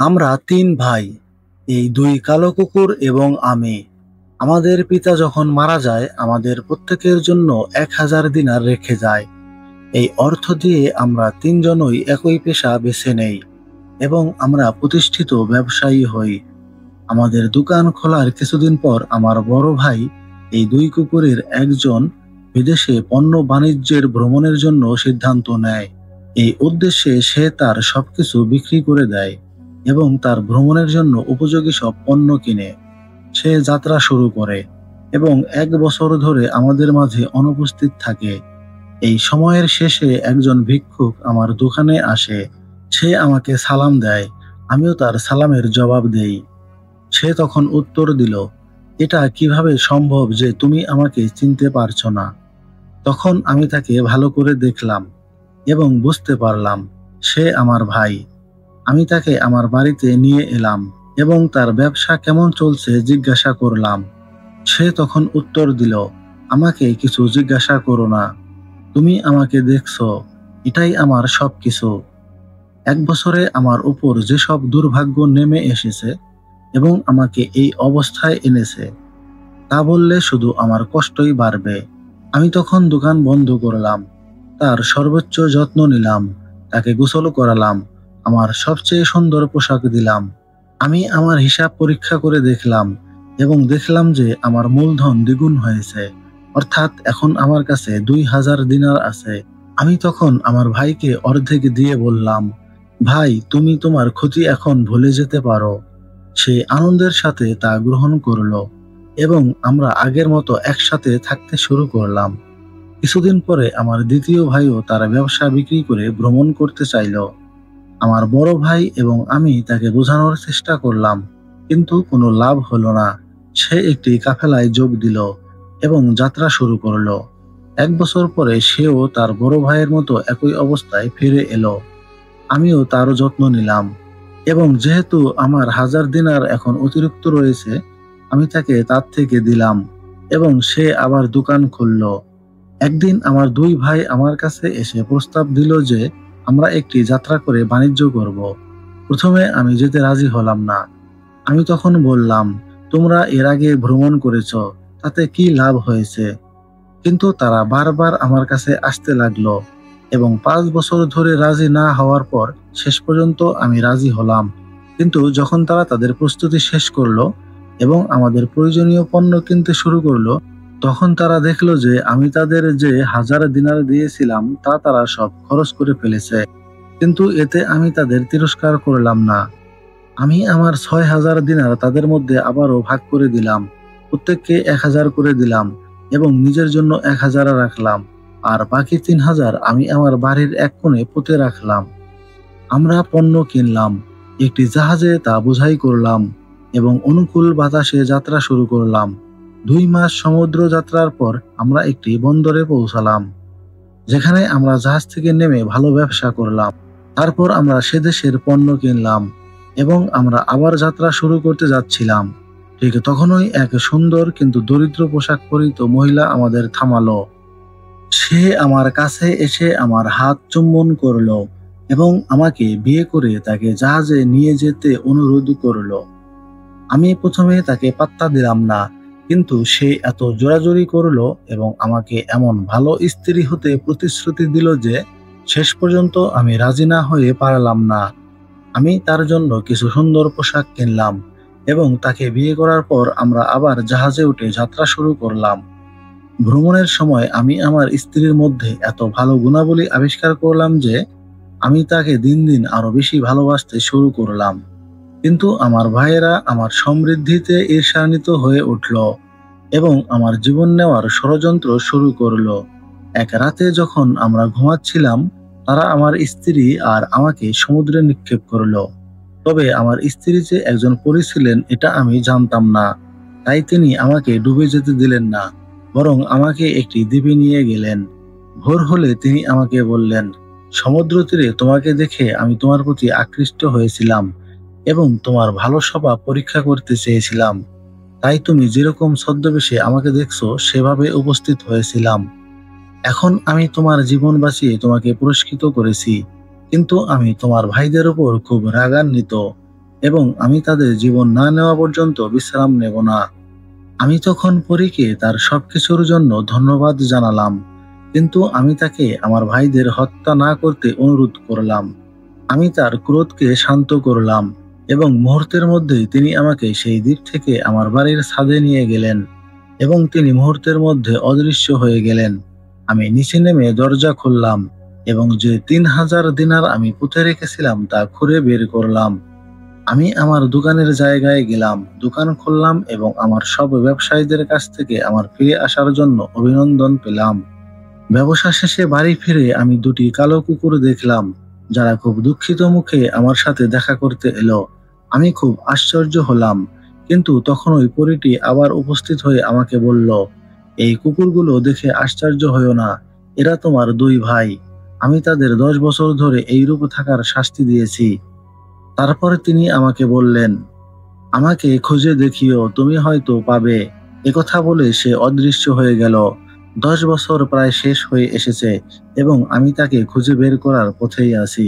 আমরা ৩ ভাই, এই ২ কালো কুকুর এবং আমি। আমাদের পিতা যখন মারা যায় আমাদের প্রত্যেকের জন্য ১,০০০ দিনার রেখে যায়। এই অর্থ দিয়ে আমরা ৩ জনই একই পেশা বেছে নেই এবং আমরা প্রতিষ্ঠিত ব্যবসায়ী হই। আমাদের দোকান খোলার কিছুদিন পর আমার বড় ভাই এই ২ কুকুরের একজন বিদেশে পণ্য বাণিজ্যের ভ্রমণের জন্য সিদ্ধান্ত নেয়। এই উদ্দেশ্যে সে তার সবকিছু বিক্রি করে দেয় এবং তার ভ্রমণের জন্য উপযোগী সব পণ্য কিনে। সে যাত্রা শুরু করে এবং ১ বছর ধরে আমাদের মাঝে অনুপস্থিত থাকে। এই সময়ের শেষে একজন ভিক্ষুক আমার দোকানে আসে। সে আমাকে সালাম দেয়, আমিও তার সালামের জবাব দেই। সে তখন উত্তর দিল, "এটা কিভাবে সম্ভব যে তুমি আমাকে চিনতে পারছো না?" তখন আমি তাকে ভালো করে দেখলাম এবং বুঝতে পারলাম সে আমার ভাই। আমি তাকে আমার বাড়িতে নিয়ে এলাম এবং তার ব্যবসা কেমন চলছে জিজ্ঞাসা করলাম। সে তখন উত্তর দিল, "আমাকে কিছু জিজ্ঞাসা করো না। তুমি আমাকে দেখছো, এটাই আমার সবকিছু। ১ বছরে আমার উপর যেসব দুর্ভাগ্য নেমে এসেছে এবং আমাকে এই অবস্থায় এনেছে, তা বললে শুধু আমার কষ্টই বাড়বে।" আমি তখন দোকান বন্ধ করলাম। তার সর্বোচ্চ যত্ন নিলাম, তাকে গোসল করালাম, আমার সবচেয়ে সুন্দর পোশাক দিলাম। আমি আমার হিসাব পরীক্ষা করে দেখলাম এবং দেখলাম যে আমার মূলধন দ্বিগুণ হয়েছে। অর্থাৎ এখন আমার কাছে ২,০০০ দিনার আছে। আমি তখন আমার ভাইকে অর্ধেক দিয়ে বললাম, "ভাই, তুমি তোমার ক্ষতি এখন ভুলে যেতে পারো।" সে আনন্দের সাথে তা গ্রহণ করলো এবং আমরা আগের মতো একসাথে থাকতে শুরু করলাম। কিছুদিন পরে আমার দ্বিতীয় ভাইও তার ব্যবসা বিক্রি করে ভ্রমণ করতে চাইলো। আমার বড় ভাই এবং আমি তাকে বোঝানোর চেষ্টা করলাম, কিন্তু কোনো লাভ হলো না। সে একটি কাফেলায় যোগ দিল এবং যাত্রা শুরু করলো। ১ বছর পরে সেও তার বড় ভাইয়ের মতো একই অবস্থায় ফিরে এলো। আমিও তার যত্ন নিলাম এবং যেহেতু আমার ১,০০০ দিনার এখন অতিরিক্ত রয়েছে, আমি তাকে তার থেকে দিলাম এবং সে আবার দোকান খুলল। একদিন আমার ২ ভাই আমার কাছে এসে প্রস্তাব দিল যে আমরা একটি যাত্রা করে বাণিজ্য করব। প্রথমে আমি যেতে রাজি হলাম না। আমি তখন বললাম, "তোমরা এর আগে ভ্রমণ করেছ, তাতে কি লাভ হয়েছে?" কিন্তু তারা বারবার আমার কাছে আসতে লাগলো এবং ৫ বছর ধরে রাজি না হওয়ার পর শেষ পর্যন্ত আমি রাজি হলাম। কিন্তু যখন তারা তাদের প্রস্তুতি শেষ করলো এবং আমাদের প্রয়োজনীয় পণ্য কিনতে শুরু করলো, তখন তারা দেখলো যে আমি তাদের যে ১,০০০ দিনার দিয়েছিলাম তা তারা সব খরচ করে ফেলেছে। কিন্তু এতে আমি তাদের তিরস্কার করলাম না। আমি আমার ৬,০০০ দিনার তাদের মধ্যে আবারও ভাগ করে দিলাম। প্রত্যেককে ১,০০০ করে দিলাম এবং নিজের জন্য ১,০০০ রাখলাম। আর বাকি ৩,০০০ আমি আমার বাড়ির এক কোণে পুঁতে রাখলাম। আমরা পণ্য কিনলাম, একটি জাহাজে তা বোঝাই করলাম এবং অনুকূল বাতাসে যাত্রা শুরু করলাম। ২ মাস সমুদ্র যাত্রার পর আমরা একটি বন্দরে পৌঁছালাম, যেখানে আমরা জাহাজ থেকে নেমে ভালো ব্যবসা করলাম। তারপর আমরা সে দেশের পণ্য কিনলাম এবং আমরা আবার যাত্রা শুরু করতে যাচ্ছিলাম। ঠিক তখনই এক সুন্দর কিন্তু দরিদ্র পোশাক পরিহিত মহিলা আমাদের থামালো। সে আমার কাছে এসে আমার হাত চুম্বন করলো এবং আমাকে বিয়ে করে তাকে জাহাজে নিয়ে যেতে অনুরোধ করলো। আমি প্রথমে তাকে পাত্তা দিলাম না, কিন্তু সে এত জোরাজুরি করলো এবং আমাকে এমন ভালো স্ত্রী হতে প্রতিশ্রুতি দিল যে শেষ পর্যন্ত আমি রাজি না হয়ে পারলাম না। আমি তার জন্য কিছু সুন্দর পোশাক কিনলাম এবং তাকে বিয়ে করার পর আমরা আবার জাহাজে উঠে যাত্রা শুরু করলাম। ভ্রমণের সময় আমি আমার স্ত্রীর মধ্যে এত ভালো গুণাবলী আবিষ্কার করলাম যে আমি তাকে দিন দিন আরো বেশি ভালোবাসতে শুরু করলাম। কিন্তু আমার ভাইয়েরা আমার সমৃদ্ধিতে ঈর্ষান্বিত হয়ে উঠল এবং আমার জীবন নেওয়ার ষড়যন্ত্র শুরু করলো। এক রাতে যখন আমরা ঘুমাচ্ছিলাম, তারা আমার স্ত্রী আর আমাকে সমুদ্রে নিক্ষেপ করলো। তবে আমার স্ত্রী যে একজন পরী ছিলেন এটা আমি জানতাম না। তাই তিনি আমাকে ডুবে যেতে দিলেন না, বরং আমাকে একটি দ্বীপে নিয়ে গেলেন। ভোর হলে তিনি আমাকে বললেন, "সমুদ্র তীরে তোমাকে দেখে আমি তোমার প্রতি আকৃষ্ট হয়েছিলাম এবং তোমার ভালো স্বভাব পরীক্ষা করতে চেয়েছিলাম। তাই তুমি যেরকম ছদ্মবেশে আমাকে দেখছো সেভাবে উপস্থিত হয়েছিলাম। এখন আমি তোমার জীবন বাঁচিয়ে তোমাকে পুরস্কৃত করেছি, কিন্তু আমি তোমার ভাইদের উপর খুব রাগান্বিত। এবং আমি তাদের জীবন না নেওয়া পর্যন্ত বিশ্রাম নেব না। আমি তখন পরীকে তার সবকিছুর জন্য ধন্যবাদ জানালাম, কিন্তু আমি তাকে আমার ভাইদের হত্যা না করতে অনুরোধ করলাম। আমি তার ক্রোধকে শান্ত করলাম এবং মুহূর্তের মধ্যেই তিনি আমাকে সেই দ্বীপ থেকে আমার বাড়ির ছাদে নিয়ে গেলেন এবং তিনি মুহূর্তের মধ্যে অদৃশ্য হয়ে গেলেন। আমি নিচে নেমে দরজা খুললাম এবং যে 3000 দিনার আমি পুঁতে রেখেছিলাম তা খুঁড়ে বের করলাম। আমি আমার দোকানের জায়গায় গেলাম, দোকান খুললাম এবং আমার সব ব্যবসায়ীদের কাছ থেকে আমার ফিরে আসার জন্য অভিনন্দন পেলাম। ব্যবসা শেষে বাড়ি ফিরে আমি দুটি কালো কুকুর দেখলাম, যারা খুব দুঃখিত মুখে আমার সাথে দেখা করতে এলো। আমি খুব আশ্চর্য হলাম, কিন্তু তখন ওই পরীটি আবার উপস্থিত হয়ে আমাকে বলল, এই কুকুরগুলো দেখে আশ্চর্য হয়ো না, এরা তোমার দুই ভাই। আমি তাদের 10 বছর ধরে এইরূপ থাকার শাস্তি দিয়েছি। তারপরে তিনি আমাকে বললেন, আমাকে খুঁজে দেখিও, তুমি হয়তো পাবে। একথা বলে সে অদৃশ্য হয়ে গেল। 10 বছর প্রায় শেষ হয়ে এসেছে এবং আমি তাকে খুঁজে বের করার পথেই আছি।